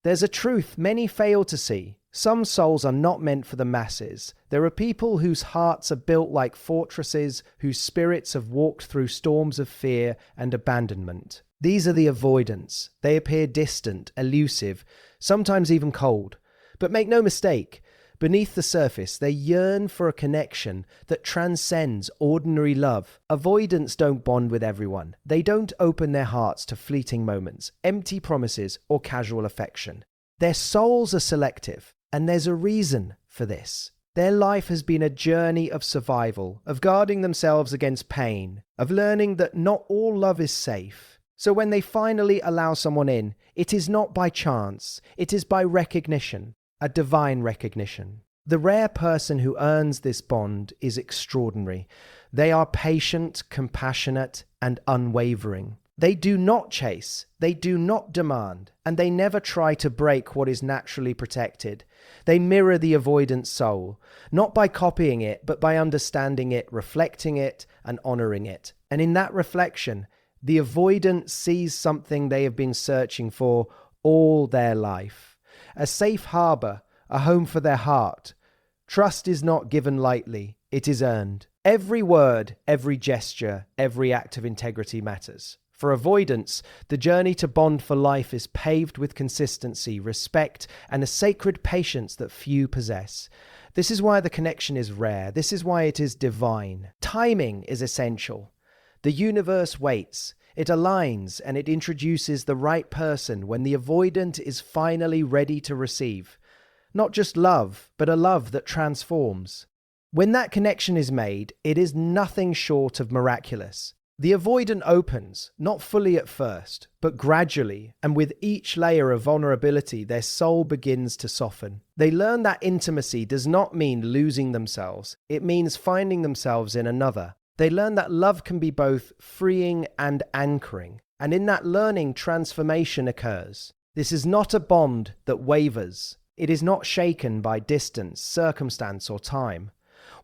There's a truth many fail to see. Some souls are not meant for the masses. There are people whose hearts are built like fortresses, whose spirits have walked through storms of fear and abandonment. These are the avoidants. They appear distant, elusive, sometimes even cold. But make no mistake, beneath the surface, they yearn for a connection that transcends ordinary love. Avoidants don't bond with everyone. They don't open their hearts to fleeting moments, empty promises, or casual affection. Their souls are selective, and there's a reason for this. Their life has been a journey of survival, of guarding themselves against pain, of learning that not all love is safe. So when they finally allow someone in, it is not by chance, it is by recognition, a divine recognition. The rare person who earns this bond is extraordinary. They are patient, compassionate, and unwavering. They do not chase, they do not demand, and they never try to break what is naturally protected. They mirror the avoidant soul, not by copying it, but by understanding it, reflecting it, and honoring it. And in that reflection, the avoidant sees something they have been searching for all their life. A safe harbor, a home for their heart. Trust is not given lightly, it is earned. Every word, every gesture, every act of integrity matters. For avoidants, the journey to bond for life is paved with consistency, respect, and a sacred patience that few possess. This is why the connection is rare. This is why it is divine. Timing is essential. The universe waits. It aligns and it introduces the right person when the avoidant is finally ready to receive. Not just love, but a love that transforms. When that connection is made, it is nothing short of miraculous. The avoidant opens, not fully at first, but gradually, and with each layer of vulnerability, their soul begins to soften. They learn that intimacy does not mean losing themselves, it means finding themselves in another. They learn that love can be both freeing and anchoring, and in that learning, transformation occurs. This is not a bond that wavers. It is not shaken by distance, circumstance, or time.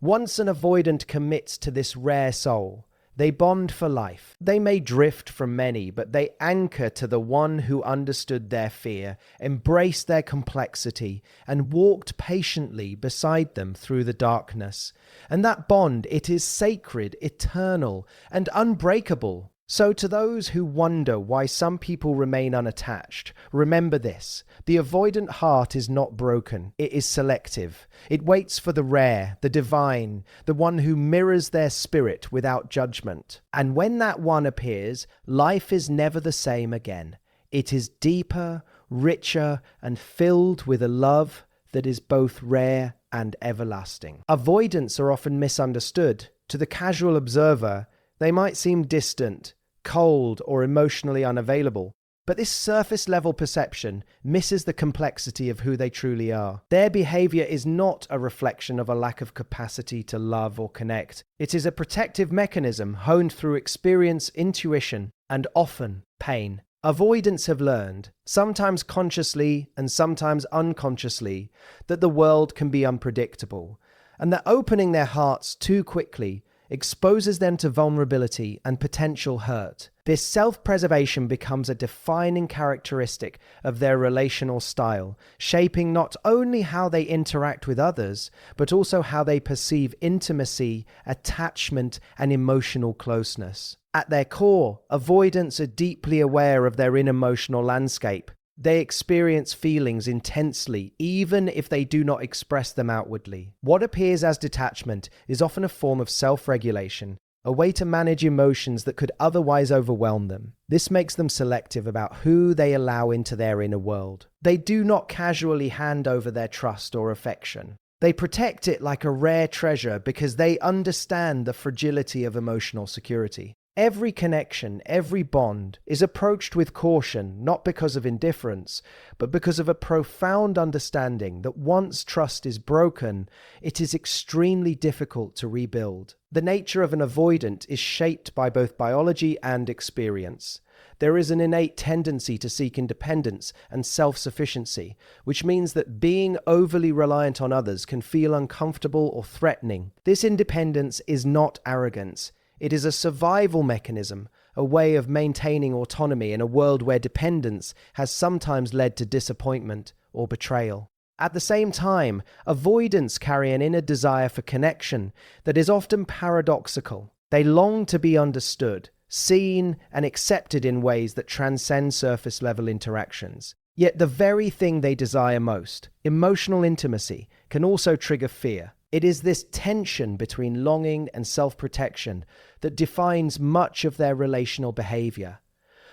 Once an avoidant commits to this rare soul, they bond for life. They may drift from many, but they anchor to the one who understood their fear, embraced their complexity, and walked patiently beside them through the darkness. And that bond, it is sacred, eternal, and unbreakable. So to those who wonder why some people remain unattached, remember this: the avoidant heart is not broken, it is selective. It waits for the rare, the divine, the one who mirrors their spirit without judgment. And when that one appears, life is never the same again. It is deeper, richer, and filled with a love that is both rare and everlasting. Avoidants are often misunderstood. To the casual observer, they might seem distant, cold, or emotionally unavailable, but this surface-level perception misses the complexity of who they truly are. Their behavior is not a reflection of a lack of capacity to love or connect. It is a protective mechanism honed through experience, intuition, and often pain. Avoidants have learned, sometimes consciously and sometimes unconsciously, that the world can be unpredictable, and that opening their hearts too quickly exposes them to vulnerability and potential hurt. This self-preservation becomes a defining characteristic of their relational style, shaping not only how they interact with others, but also how they perceive intimacy, attachment, and emotional closeness. At their core, avoidants are deeply aware of their inner emotional landscape. They experience feelings intensely, even if they do not express them outwardly. What appears as detachment is often a form of self-regulation, a way to manage emotions that could otherwise overwhelm them. This makes them selective about who they allow into their inner world. They do not casually hand over their trust or affection. They protect it like a rare treasure because they understand the fragility of emotional security. Every connection, every bond is approached with caution, not because of indifference, but because of a profound understanding that once trust is broken, it is extremely difficult to rebuild. The nature of an avoidant is shaped by both biology and experience. There is an innate tendency to seek independence and self-sufficiency, which means that being overly reliant on others can feel uncomfortable or threatening. This independence is not arrogance. It is a survival mechanism, a way of maintaining autonomy in a world where dependence has sometimes led to disappointment or betrayal. At the same time, avoidants carry an inner desire for connection that is often paradoxical. They long to be understood, seen, and accepted in ways that transcend surface-level interactions. Yet the very thing they desire most, emotional intimacy, can also trigger fear. It is this tension between longing and self-protection that defines much of their relational behavior.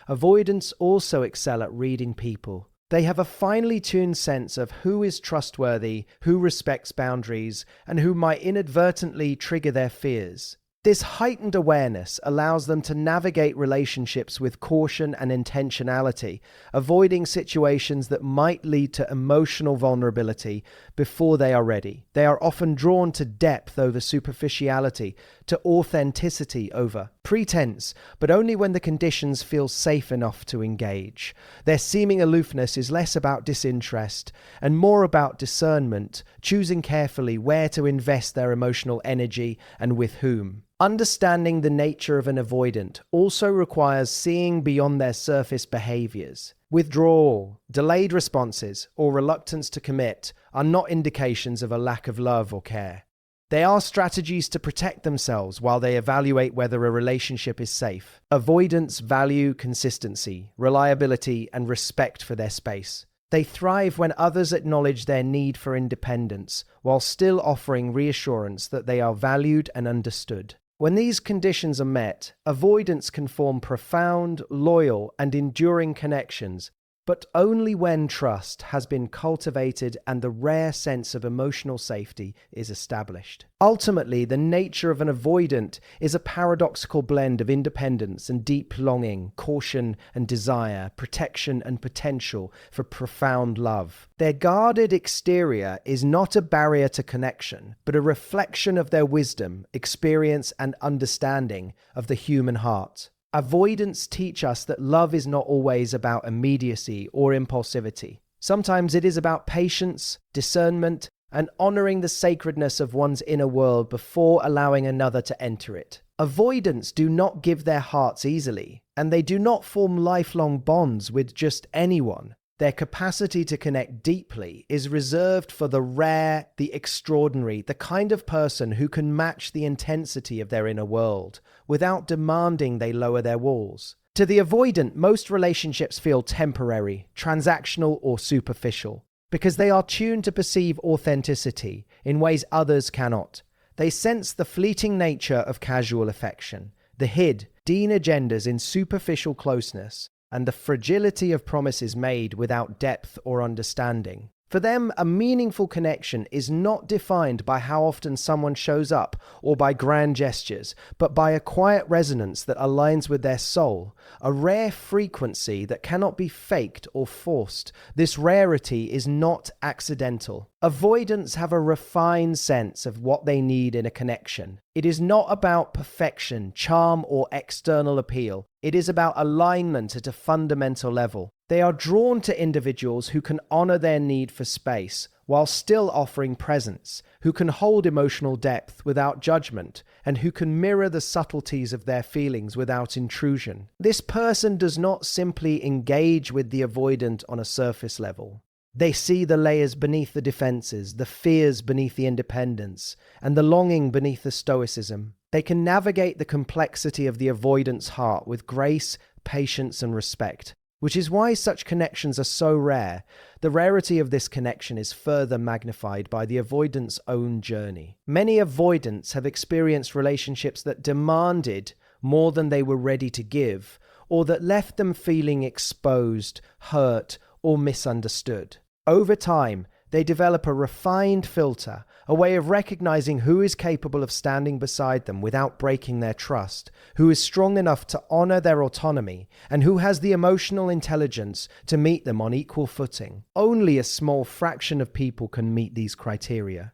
Avoidants also excel at reading people. They have a finely tuned sense of who is trustworthy, who respects boundaries, and who might inadvertently trigger their fears. This heightened awareness allows them to navigate relationships with caution and intentionality, avoiding situations that might lead to emotional vulnerability before they are ready. They are often drawn to depth over superficiality, to authenticity over pretense, but only when the conditions feel safe enough to engage. Their seeming aloofness is less about disinterest and more about discernment, choosing carefully where to invest their emotional energy and with whom. Understanding the nature of an avoidant also requires seeing beyond their surface behaviors. Withdrawal, delayed responses, or reluctance to commit are not indications of a lack of love or care. They are strategies to protect themselves while they evaluate whether a relationship is safe. Avoidants value consistency, reliability, and respect for their space. They thrive when others acknowledge their need for independence, while still offering reassurance that they are valued and understood. When these conditions are met, avoidants can form profound, loyal, and enduring connections, but only when trust has been cultivated and the rare sense of emotional safety is established. Ultimately, the nature of an avoidant is a paradoxical blend of independence and deep longing, caution and desire, protection and potential for profound love. Their guarded exterior is not a barrier to connection, but a reflection of their wisdom, experience, and understanding of the human heart. Avoidants teach us that love is not always about immediacy or impulsivity. Sometimes it is about patience, discernment, and honoring the sacredness of one's inner world before allowing another to enter it. Avoidants do not give their hearts easily, and they do not form lifelong bonds with just anyone. Their capacity to connect deeply is reserved for the rare, the extraordinary, the kind of person who can match the intensity of their inner world without demanding they lower their walls. To the avoidant, most relationships feel temporary, transactional, or superficial because they are tuned to perceive authenticity in ways others cannot. They sense the fleeting nature of casual affection, the hidden agendas in superficial closeness, and the fragility of promises made without depth or understanding. For them, a meaningful connection is not defined by how often someone shows up or by grand gestures, but by a quiet resonance that aligns with their soul, a rare frequency that cannot be faked or forced. This rarity is not accidental. Avoidants have a refined sense of what they need in a connection. It is not about perfection, charm, or external appeal. It is about alignment at a fundamental level. They are drawn to individuals who can honor their need for space while still offering presence, who can hold emotional depth without judgment, and who can mirror the subtleties of their feelings without intrusion. This person does not simply engage with the avoidant on a surface level. They see the layers beneath the defenses, the fears beneath the independence, and the longing beneath the stoicism. They can navigate the complexity of the avoidant's heart with grace, patience, and respect, which is why such connections are so rare. The rarity of this connection is further magnified by the avoidant's own journey. Many avoidants have experienced relationships that demanded more than they were ready to give, or that left them feeling exposed, hurt, or misunderstood. Over time, they develop a refined filter, a way of recognizing who is capable of standing beside them without breaking their trust, who is strong enough to honor their autonomy, and who has the emotional intelligence to meet them on equal footing. Only a small fraction of people can meet these criteria.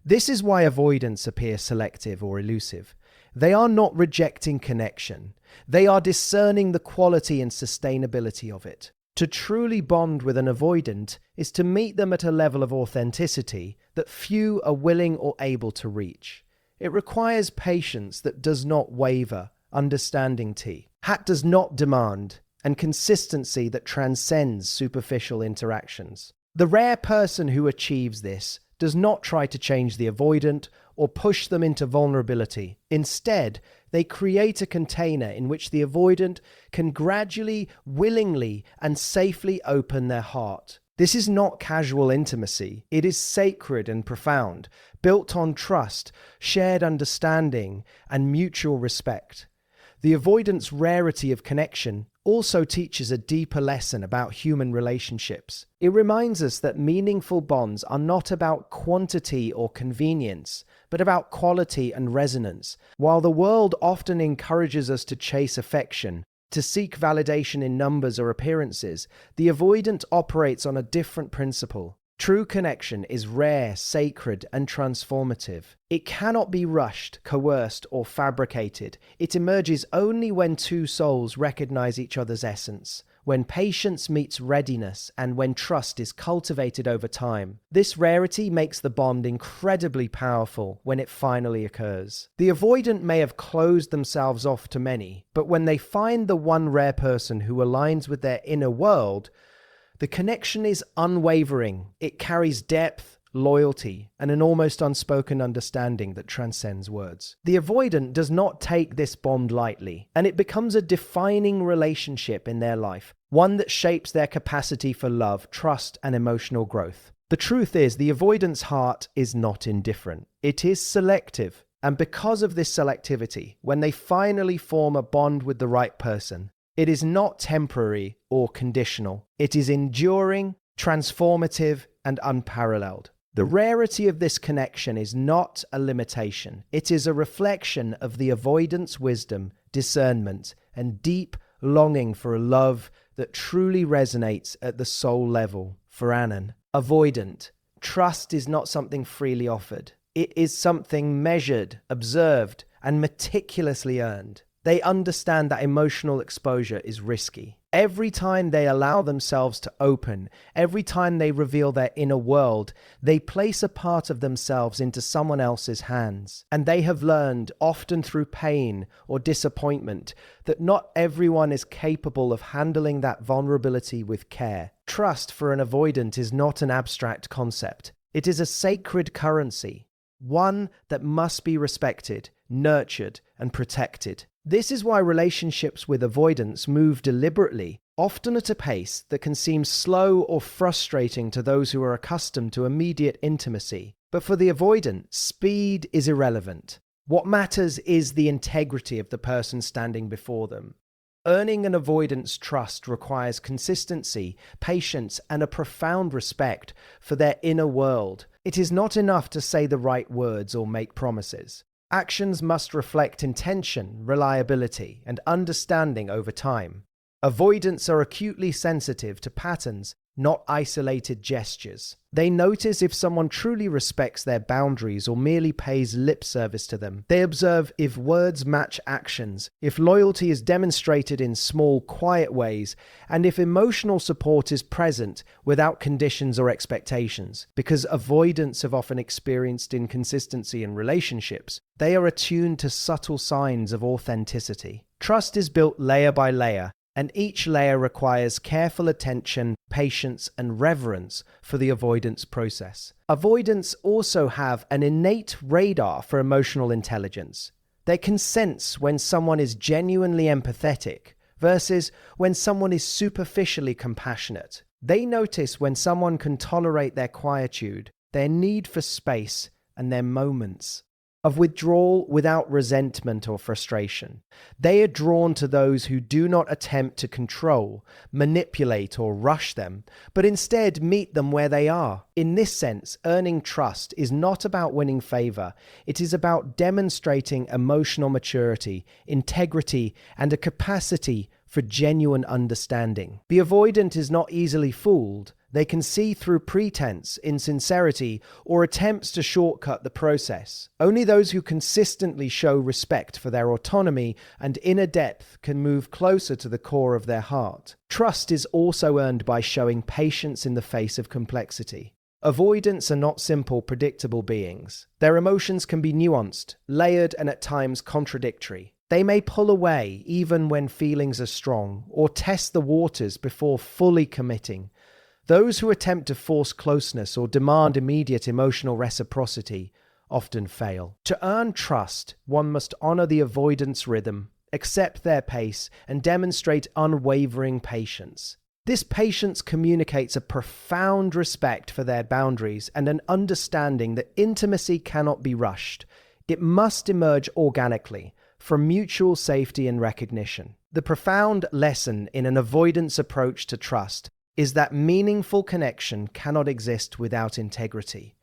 This is why avoidants appear selective or elusive. They are not rejecting connection. They are discerning the quality and sustainability of it. To truly bond with an avoidant is to meet them at a level of authenticity that few are willing or able to reach. It requires patience that does not waver, understanding T. HAT does not demand, and consistency that transcends superficial interactions. The rare person who achieves this does not try to change the avoidant or push them into vulnerability. Instead, they create a container in which the avoidant can gradually, willingly, and safely open their heart. This is not casual intimacy. It is sacred and profound, built on trust, shared understanding, and mutual respect. The avoidant's rarity of connection also teaches a deeper lesson about human relationships. It reminds us that meaningful bonds are not about quantity or convenience, but about quality and resonance. While the world often encourages us to chase affection, to seek validation in numbers or appearances, the avoidant operates on a different principle. True connection is rare, sacred, and transformative. It cannot be rushed, coerced, or fabricated. It emerges only when two souls recognize each other's essence, when patience meets readiness, and when trust is cultivated over time. This rarity makes the bond incredibly powerful when it finally occurs. The avoidant may have closed themselves off to many, but when they find the one rare person who aligns with their inner world, the connection is unwavering. It carries depth, loyalty, and an almost unspoken understanding that transcends words. The avoidant does not take this bond lightly, and it becomes a defining relationship in their life, one that shapes their capacity for love, trust, and emotional growth. The truth is, the avoidant's heart is not indifferent. It is selective, and because of this selectivity, when they finally form a bond with the right person, it is not temporary or conditional. It is enduring, transformative, and unparalleled. The rarity of this connection is not a limitation. It is a reflection of the avoidant's wisdom, discernment, and deep longing for a love that truly resonates at the soul level. For Annan, avoidant, trust is not something freely offered. It is something measured, observed, and meticulously earned. They understand that emotional exposure is risky. Every time they allow themselves to open, every time they reveal their inner world, they place a part of themselves into someone else's hands. And they have learned, often through pain or disappointment, that not everyone is capable of handling that vulnerability with care. Trust for an avoidant is not an abstract concept. It is a sacred currency, one that must be respected, nurtured, and protected. This is why relationships with avoidants move deliberately, often at a pace that can seem slow or frustrating to those who are accustomed to immediate intimacy. But for the avoidant, speed is irrelevant. What matters is the integrity of the person standing before them. Earning an avoidant's trust requires consistency, patience, and a profound respect for their inner world. It is not enough to say the right words or make promises. Actions must reflect intention, reliability, and understanding over time. Avoidants are acutely sensitive to patterns, not isolated gestures. They notice if someone truly respects their boundaries or merely pays lip service to them. They observe if words match actions, if loyalty is demonstrated in small, quiet ways, and if emotional support is present without conditions or expectations. Because avoidants have often experienced inconsistency in relationships, they are attuned to subtle signs of authenticity. Trust is built layer by layer, and each layer requires careful attention, patience, and reverence for the avoidance process. Avoidants also have an innate radar for emotional intelligence. They can sense when someone is genuinely empathetic versus when someone is superficially compassionate. They notice when someone can tolerate their quietude, their need for space, and their moments of withdrawal without resentment or frustration. They are drawn to those who do not attempt to control, manipulate, or rush them, but instead meet them where they are. In this sense, earning trust is not about winning favor. It is about demonstrating emotional maturity, integrity, and a capacity for genuine understanding. The avoidant is not easily fooled. They can see through pretense, insincerity, or attempts to shortcut the process. Only those who consistently show respect for their autonomy and inner depth can move closer to the core of their heart. Trust is also earned by showing patience in the face of complexity. Avoidants are not simple, predictable beings. Their emotions can be nuanced, layered, and at times contradictory. They may pull away even when feelings are strong, or test the waters before fully committing. Those who attempt to force closeness or demand immediate emotional reciprocity often fail. To earn trust, one must honor the avoidance rhythm, accept their pace, and demonstrate unwavering patience. This patience communicates a profound respect for their boundaries and an understanding that intimacy cannot be rushed. It must emerge organically from mutual safety and recognition. The profound lesson in an avoidance approach to trust is that meaningful connection cannot exist without integrity.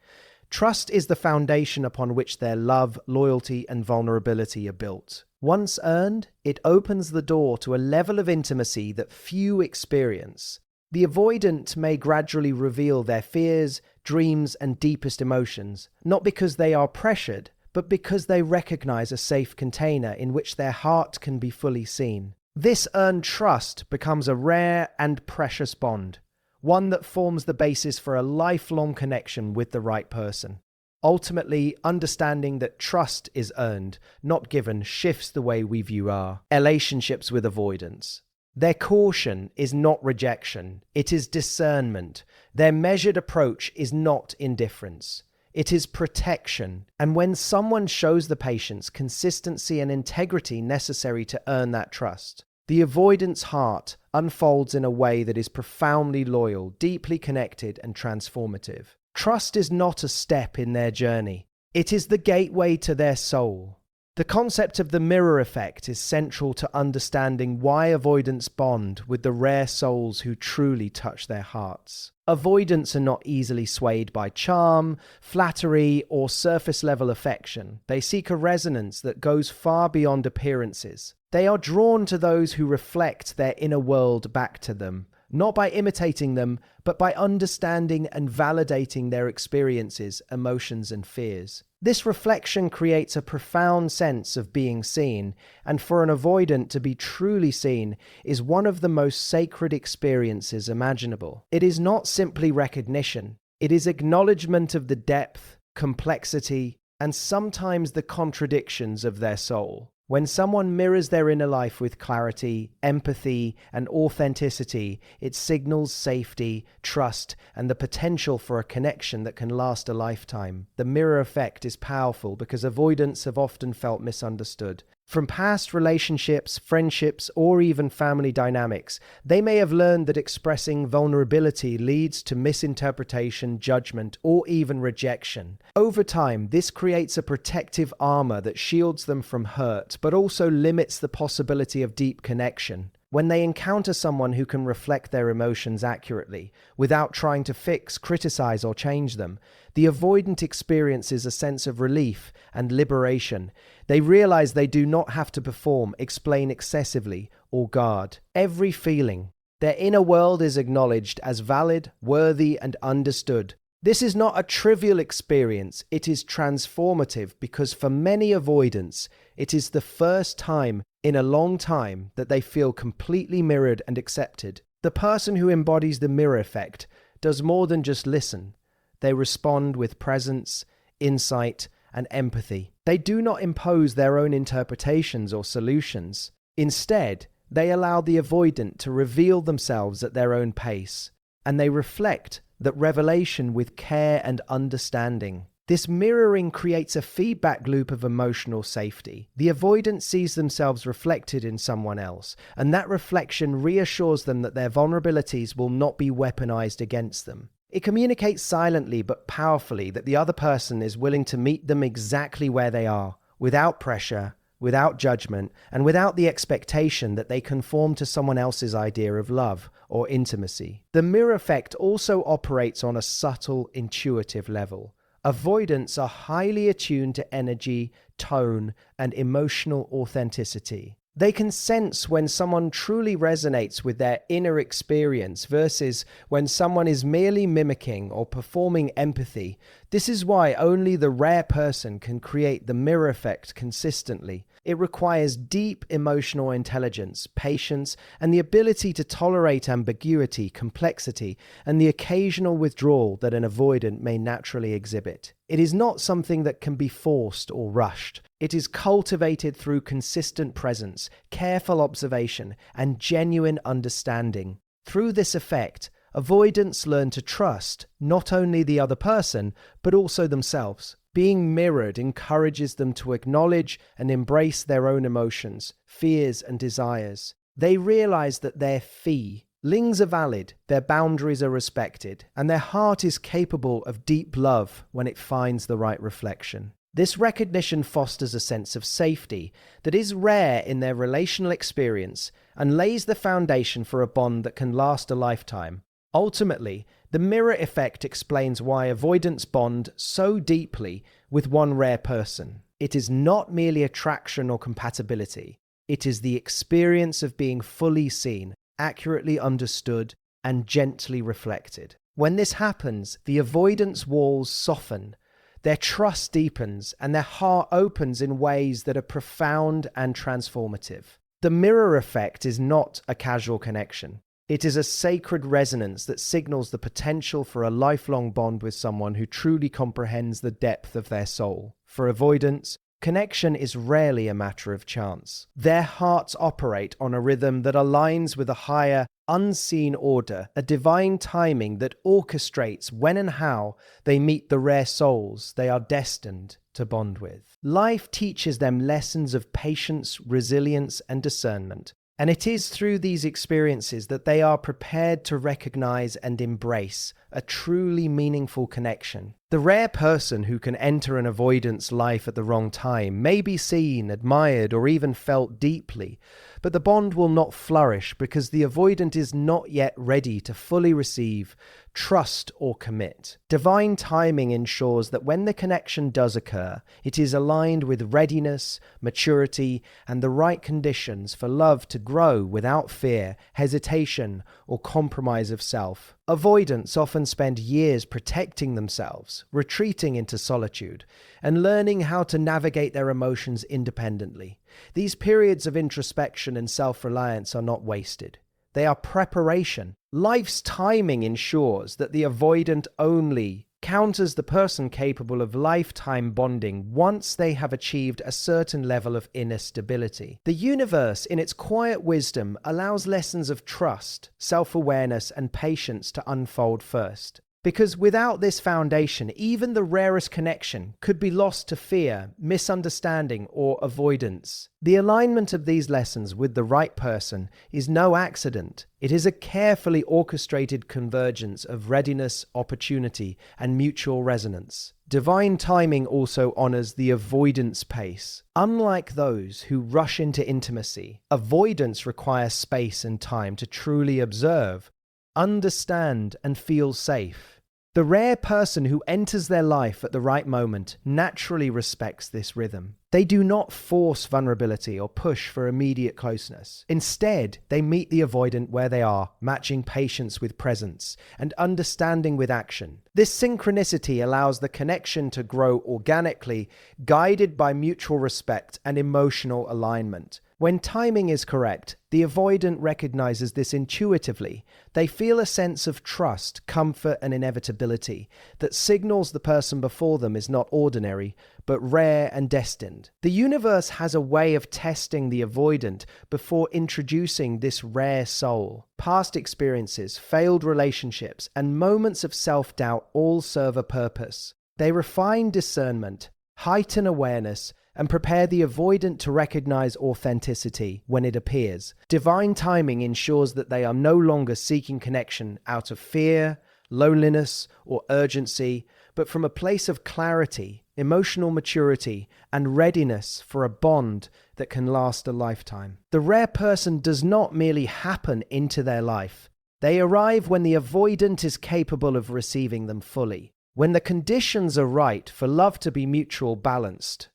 Trust is the foundation upon which their love, loyalty, and vulnerability are built. Once earned, it opens the door to a level of intimacy that few experience. The avoidant may gradually reveal their fears, dreams, and deepest emotions, not because they are pressured, but because they recognize a safe container in which their heart can be fully seen. This earned trust becomes a rare and precious bond, one that forms the basis for a lifelong connection with the right person. Ultimately, understanding that trust is earned, not given, shifts the way we view our relationships with avoidance. Their caution is not rejection, it is discernment. Their measured approach is not indifference. It is protection. And when someone shows the patience, consistency, and integrity necessary to earn that trust, the avoidant's heart unfolds in a way that is profoundly loyal, deeply connected, and transformative. Trust is not a step in their journey. It is the gateway to their soul. The concept of the mirror effect is central to understanding why avoidants bond with the rare souls who truly touch their hearts. Avoidants are not easily swayed by charm, flattery, or surface-level affection. They seek a resonance that goes far beyond appearances. They are drawn to those who reflect their inner world back to them, not by imitating them, but by understanding and validating their experiences, emotions, and fears. This reflection creates a profound sense of being seen, and for an avoidant to be truly seen is one of the most sacred experiences imaginable. It is not simply recognition, it is acknowledgement of the depth, complexity, and sometimes the contradictions of their soul. When someone mirrors their inner life with clarity, empathy, and authenticity, it signals safety, trust, and the potential for a connection that can last a lifetime. The mirror effect is powerful because avoidants have often felt misunderstood. From past relationships, friendships, or even family dynamics, they may have learned that expressing vulnerability leads to misinterpretation, judgment, or even rejection. Over time, this creates a protective armor that shields them from hurt, but also limits the possibility of deep connection. When they encounter someone who can reflect their emotions accurately, without trying to fix, criticize, or change them, the avoidant experiences a sense of relief and liberation. They realize they do not have to perform, explain excessively, or guard every feeling. Their inner world is acknowledged as valid, worthy, and understood. This is not a trivial experience, it is transformative because for many avoidants, it is the first time in a long time that they feel completely mirrored and accepted. The person who embodies the mirror effect does more than just listen. They respond with presence, insight, and empathy. They do not impose their own interpretations or solutions. Instead, they allow the avoidant to reveal themselves at their own pace, and they reflect that revelation with care and understanding. This mirroring creates a feedback loop of emotional safety. The avoidant sees themselves reflected in someone else, and that reflection reassures them that their vulnerabilities will not be weaponized against them. It communicates silently but powerfully that the other person is willing to meet them exactly where they are, without pressure, without judgment, and without the expectation that they conform to someone else's idea of love or intimacy. The mirror effect also operates on a subtle, intuitive level. Avoidants are highly attuned to energy, tone, and emotional authenticity. They can sense when someone truly resonates with their inner experience versus when someone is merely mimicking or performing empathy. This is why only the rare person can create the mirror effect consistently. It requires deep emotional intelligence, patience, and the ability to tolerate ambiguity, complexity, and the occasional withdrawal that an avoidant may naturally exhibit. It is not something that can be forced or rushed. It is cultivated through consistent presence, careful observation, and genuine understanding. Through this effect, avoidants learn to trust not only the other person, but also themselves. Being mirrored encourages them to acknowledge and embrace their own emotions, fears, and desires. They realize that their feelings are valid, their boundaries are respected, and their heart is capable of deep love when it finds the right reflection. This recognition fosters a sense of safety that is rare in their relational experience and lays the foundation for a bond that can last a lifetime. Ultimately, the mirror effect explains why avoidants bond so deeply with one rare person. It is not merely attraction or compatibility. It is the experience of being fully seen, accurately understood, and gently reflected. When this happens, the avoidance walls soften, their trust deepens, and their heart opens in ways that are profound and transformative. The mirror effect is not a casual connection. It is a sacred resonance that signals the potential for a lifelong bond with someone who truly comprehends the depth of their soul. For avoidants, connection is rarely a matter of chance. Their hearts operate on a rhythm that aligns with a higher, unseen order, a divine timing that orchestrates when and how they meet the rare souls they are destined to bond with. Life teaches them lessons of patience, resilience, and discernment. And it is through these experiences that they are prepared to recognize and embrace a truly meaningful connection. The rare person who can enter an avoidance life at the wrong time may be seen, admired, or even felt deeply, but the bond will not flourish because the avoidant is not yet ready to fully receive, trust, or commit. Divine timing ensures that when the connection does occur, it is aligned with readiness, maturity, and the right conditions for love to grow without fear, hesitation, or compromise of self. Avoidants often spend years protecting themselves, retreating into solitude, and learning how to navigate their emotions independently. These periods of introspection and self-reliance are not wasted. They are preparation. Life's timing ensures that the avoidant only counters the person capable of lifetime bonding once they have achieved a certain level of inner stability. The universe, in its quiet wisdom, allows lessons of trust, self-awareness, and patience to unfold first. Because without this foundation, even the rarest connection could be lost to fear, misunderstanding, or avoidance. The alignment of these lessons with the right person is no accident. It is a carefully orchestrated convergence of readiness, opportunity, and mutual resonance. Divine timing also honors the avoidance pace. Unlike those who rush into intimacy, avoidance requires space and time to truly observe, understand, and feel safe. The rare person who enters their life at the right moment naturally respects this rhythm. They do not force vulnerability or push for immediate closeness. Instead, they meet the avoidant where they are, matching patience with presence and understanding with action. This synchronicity allows the connection to grow organically, guided by mutual respect and emotional alignment. When timing is correct, the avoidant recognizes this intuitively. They feel a sense of trust, comfort, and inevitability that signals the person before them is not ordinary, but rare and destined. The universe has a way of testing the avoidant before introducing this rare soul. Past experiences, failed relationships, and moments of self-doubt all serve a purpose. They refine discernment, heighten awareness, and prepare the avoidant to recognize authenticity when it appears. Divine timing ensures that they are no longer seeking connection out of fear, loneliness, or urgency, but from a place of clarity, emotional maturity, and readiness for a bond that can last a lifetime. The rare person does not merely happen into their life. They arrive when the avoidant is capable of receiving them fully. When the conditions are right for love to be mutual balanced.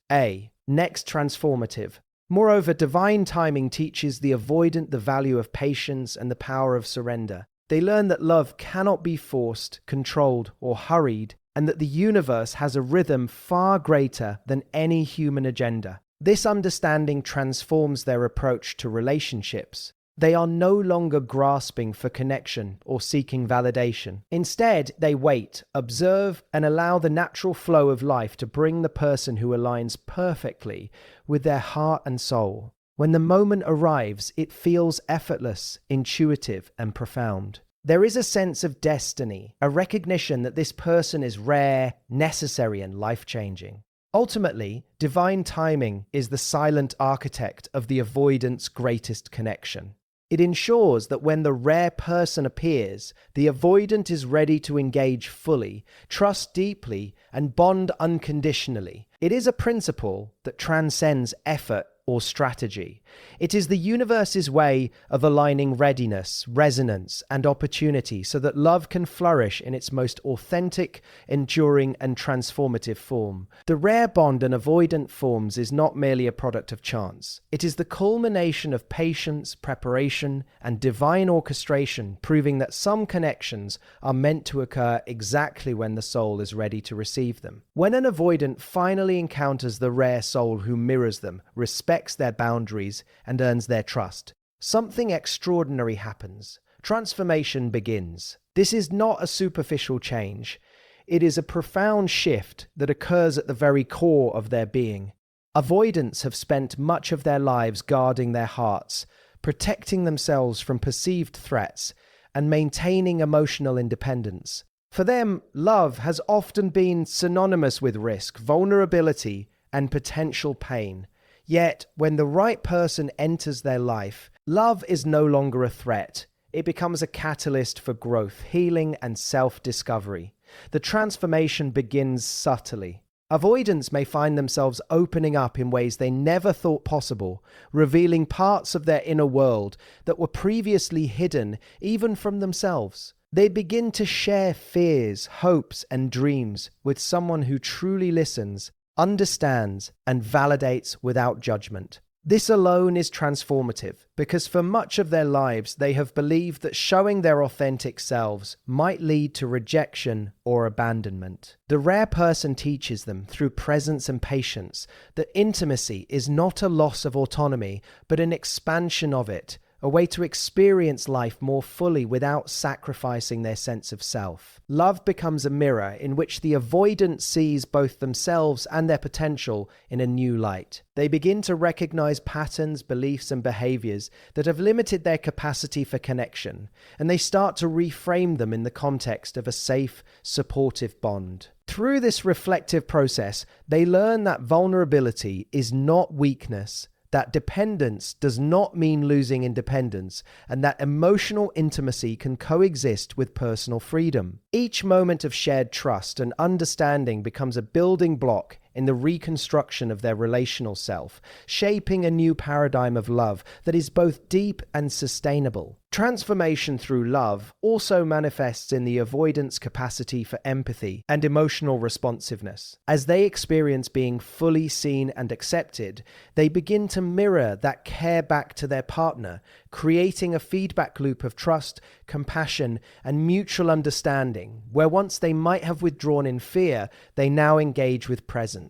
Next, transformative. Moreover, divine timing teaches the avoidant the value of patience and the power of surrender. They learn that love cannot be forced, controlled, or hurried, and that the universe has a rhythm far greater than any human agenda. This understanding transforms their approach to relationships. They are no longer grasping for connection or seeking validation. Instead, they wait, observe, and allow the natural flow of life to bring the person who aligns perfectly with their heart and soul. When the moment arrives, it feels effortless, intuitive, and profound. There is a sense of destiny, a recognition that this person is rare, necessary, and life-changing. Ultimately, divine timing is the silent architect of the avoidant's greatest connection. It ensures that when the rare person appears, the avoidant is ready to engage fully, trust deeply, and bond unconditionally. It is a principle that transcends effort or strategy. It is the universe's way of aligning readiness, resonance, and opportunity so that love can flourish in its most authentic, enduring, and transformative form. The rare bond an avoidant forms is not merely a product of chance. It is the culmination of patience, preparation, and divine orchestration, proving that some connections are meant to occur exactly when the soul is ready to receive them. When an avoidant finally encounters the rare soul who mirrors them, respects their boundaries, and earns their trust, something extraordinary happens. Transformation begins. This is not a superficial change. It is a profound shift that occurs at the very core of their being. Avoidants have spent much of their lives guarding their hearts, protecting themselves from perceived threats, and maintaining emotional independence. For them, love has often been synonymous with risk, vulnerability, and potential pain. Yet, when the right person enters their life, love is no longer a threat. It becomes a catalyst for growth, healing, and self-discovery. The transformation begins subtly. Avoidants may find themselves opening up in ways they never thought possible, revealing parts of their inner world that were previously hidden even from themselves. They begin to share fears, hopes, and dreams with someone who truly listens, understands, and validates without judgment. This alone is transformative, because for much of their lives they have believed that showing their authentic selves might lead to rejection or abandonment. The rare person teaches them, through presence and patience, that intimacy is not a loss of autonomy, but an expansion of it, a way to experience life more fully without sacrificing their sense of self. Love becomes a mirror in which the avoidant sees both themselves and their potential in a new light. They begin to recognize patterns, beliefs, and behaviors that have limited their capacity for connection, and they start to reframe them in the context of a safe, supportive bond. Through this reflective process, they learn that vulnerability is not weakness, that dependence does not mean losing independence, and that emotional intimacy can coexist with personal freedom. Each moment of shared trust and understanding becomes a building block in the reconstruction of their relational self, shaping a new paradigm of love that is both deep and sustainable. Transformation through love also manifests in the avoidant's capacity for empathy and emotional responsiveness. As they experience being fully seen and accepted, they begin to mirror that care back to their partner, creating a feedback loop of trust, compassion, and mutual understanding, where once they might have withdrawn in fear, they now engage with presence.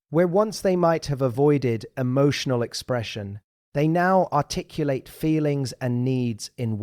Where once they might have avoided emotional expression, they now articulate feelings and needs in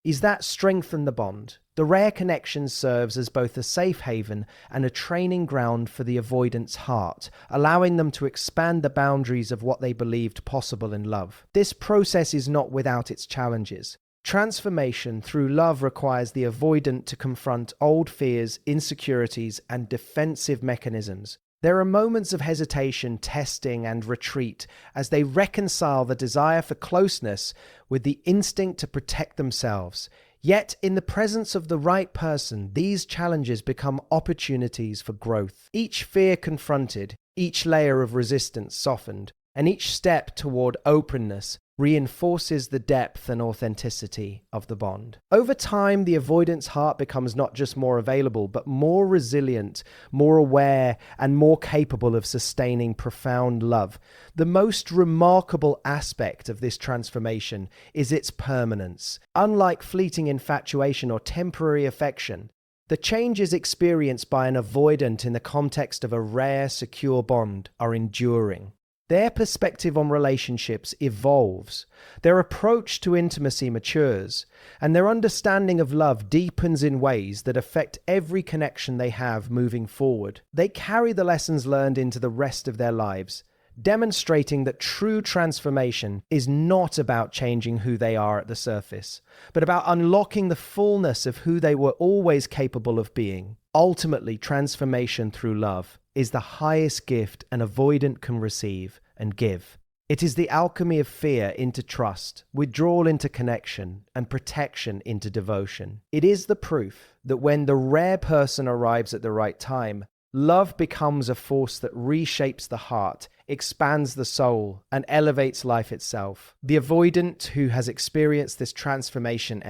ease that strengthen the bond. The rare connection serves as both a safe haven and a training ground for the avoidant's heart, allowing them to expand the boundaries of what they believed possible in love. This process is not without its challenges. Transformation through love requires the avoidant to confront old fears, insecurities, and defensive mechanisms. There are moments of hesitation, testing, and retreat as they reconcile the desire for closeness with the instinct to protect themselves. Yet, in the presence of the right person, these challenges become opportunities for growth. Each fear confronted, each layer of resistance softened, and each step toward openness reinforces the depth and authenticity of the bond. Over time, the avoidant's heart becomes not just more available, but more resilient, more aware, and more capable of sustaining profound love. The most remarkable aspect of this transformation is its permanence. Unlike fleeting infatuation or temporary affection, the changes experienced by an avoidant in the context of a rare, secure bond are enduring. Their perspective on relationships evolves, their approach to intimacy matures, and their understanding of love deepens in ways that affect every connection they have moving forward. They carry the lessons learned into the rest of their lives, demonstrating that true transformation is not about changing who they are at the surface, but about unlocking the fullness of who they were always capable of being. Ultimately, transformation through love is the highest gift an avoidant can receive and give. It is the alchemy of fear into trust, withdrawal into connection, and protection into devotion. It is the proof that when the rare person arrives at the right time, love becomes a force that reshapes the heart, expands the soul, and elevates life itself. The avoidant who has experienced this transformation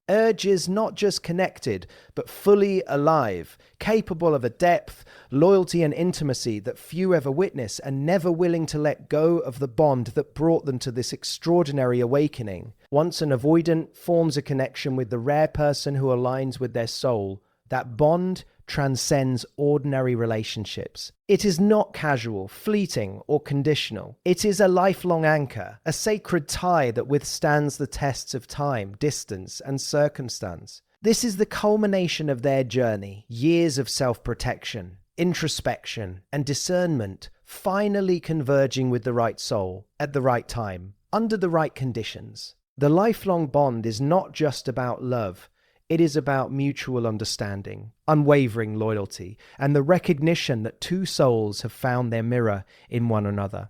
urges not just connected, but fully alive, capable of a depth, loyalty, and intimacy that few ever witness, and never willing to let go of the bond that brought them to this extraordinary awakening. Once an avoidant forms a connection with the rare person who aligns with their soul, that bond transcends ordinary relationships. It is not casual, fleeting, or conditional. It is a lifelong anchor, a sacred tie that withstands the tests of time, distance, and circumstance. This is the culmination of their journey, years of self-protection, introspection, and discernment, finally converging with the right soul, at the right time, under the right conditions. The lifelong bond is not just about love. It is about mutual understanding, unwavering loyalty, and the recognition that two souls have found their mirror in one another.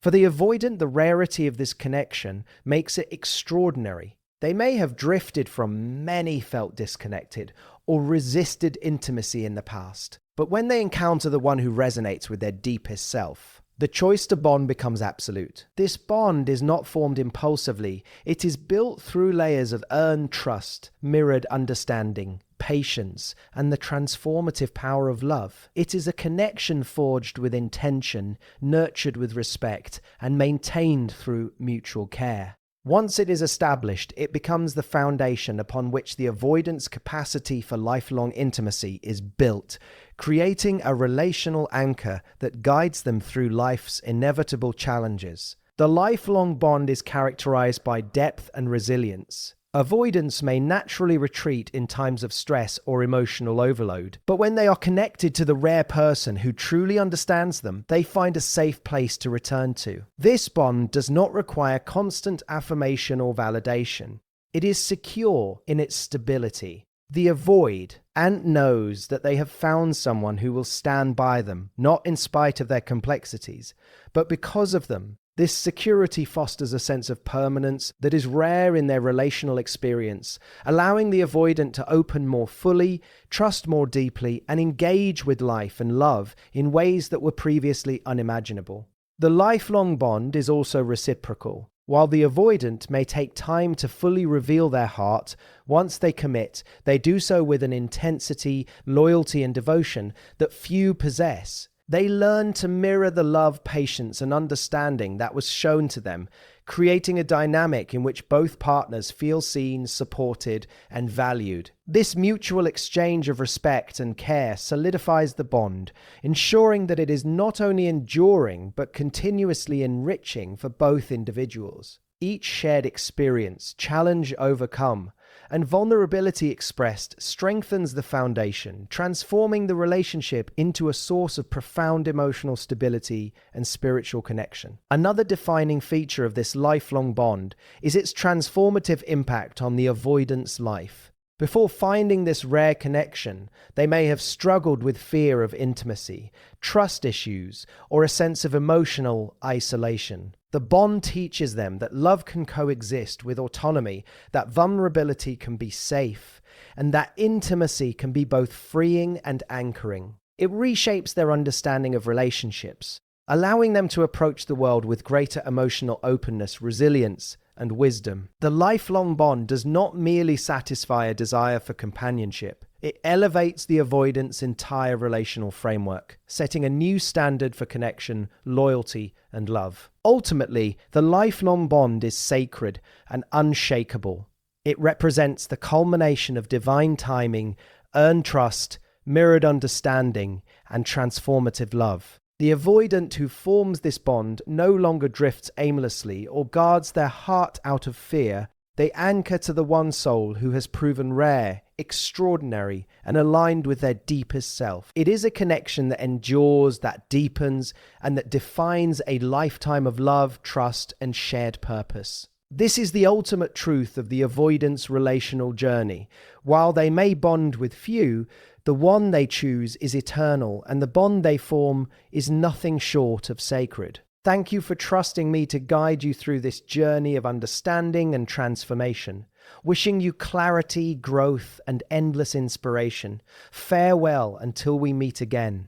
For the avoidant, the rarity of this connection makes it extraordinary. They may have drifted from many felt disconnected or resisted intimacy in the past, but when they encounter the one who resonates with their deepest self, the choice to bond becomes absolute. This bond is not formed impulsively. It is built through layers of earned trust, mirrored understanding, patience, and the transformative power of love. It is a connection forged with intention, nurtured with respect, and maintained through mutual care. Once it is established, it becomes the foundation upon which the avoidant's capacity for lifelong intimacy is built, creating a relational anchor that guides them through life's inevitable challenges. The lifelong bond is characterized by depth and resilience. Avoidants may naturally retreat in times of stress or emotional overload, but when they are connected to the rare person who truly understands them, they find a safe place to return to. This bond does not require constant affirmation or validation. It is secure in its stability. The avoid knows that they have found someone who will stand by them, not in spite of their complexities, but because of them. This security fosters a sense of permanence that is rare in their relational experience, allowing the avoidant to open more fully, trust more deeply, and engage with life and love in ways that were previously unimaginable. The lifelong bond is also reciprocal. While the avoidant may take time to fully reveal their heart, once they commit, they do so with an intensity, loyalty, and devotion that few possess. They learn to mirror the love, patience, and understanding that was shown to them, creating a dynamic in which both partners feel seen, supported, and valued. This mutual exchange of respect and care solidifies the bond, ensuring that it is not only enduring but continuously enriching for both individuals. Each shared experience, challenge overcome, and vulnerability expressed strengthens the foundation, transforming the relationship into a source of profound emotional stability and spiritual connection. Another defining feature of this lifelong bond is its transformative impact on the avoidant's life. Before finding this rare connection, they may have struggled with fear of intimacy, trust issues, or a sense of emotional isolation. The bond teaches them that love can coexist with autonomy, that vulnerability can be safe, and that intimacy can be both freeing and anchoring. It reshapes their understanding of relationships, allowing them to approach the world with greater emotional openness, resilience, and wisdom. The lifelong bond does not merely satisfy a desire for companionship. It elevates the avoidant's entire relational framework, setting a new standard for connection, loyalty, and love. Ultimately, the lifelong bond is sacred and unshakable. It represents the culmination of divine timing, earned trust, mirrored understanding, and transformative love. The avoidant who forms this bond no longer drifts aimlessly or guards their heart out of fear. They anchor to the one soul who has proven rare, extraordinary, and aligned with their deepest self. It is a connection that endures, that deepens, and that defines a lifetime of love, trust, and shared purpose. This is the ultimate truth of the avoidance relational journey. While they may bond with few, the one they choose is eternal, and the bond they form is nothing short of sacred. Thank you for trusting me to guide you through this journey of understanding and transformation. Wishing you clarity, growth, and endless inspiration. Farewell until we meet again.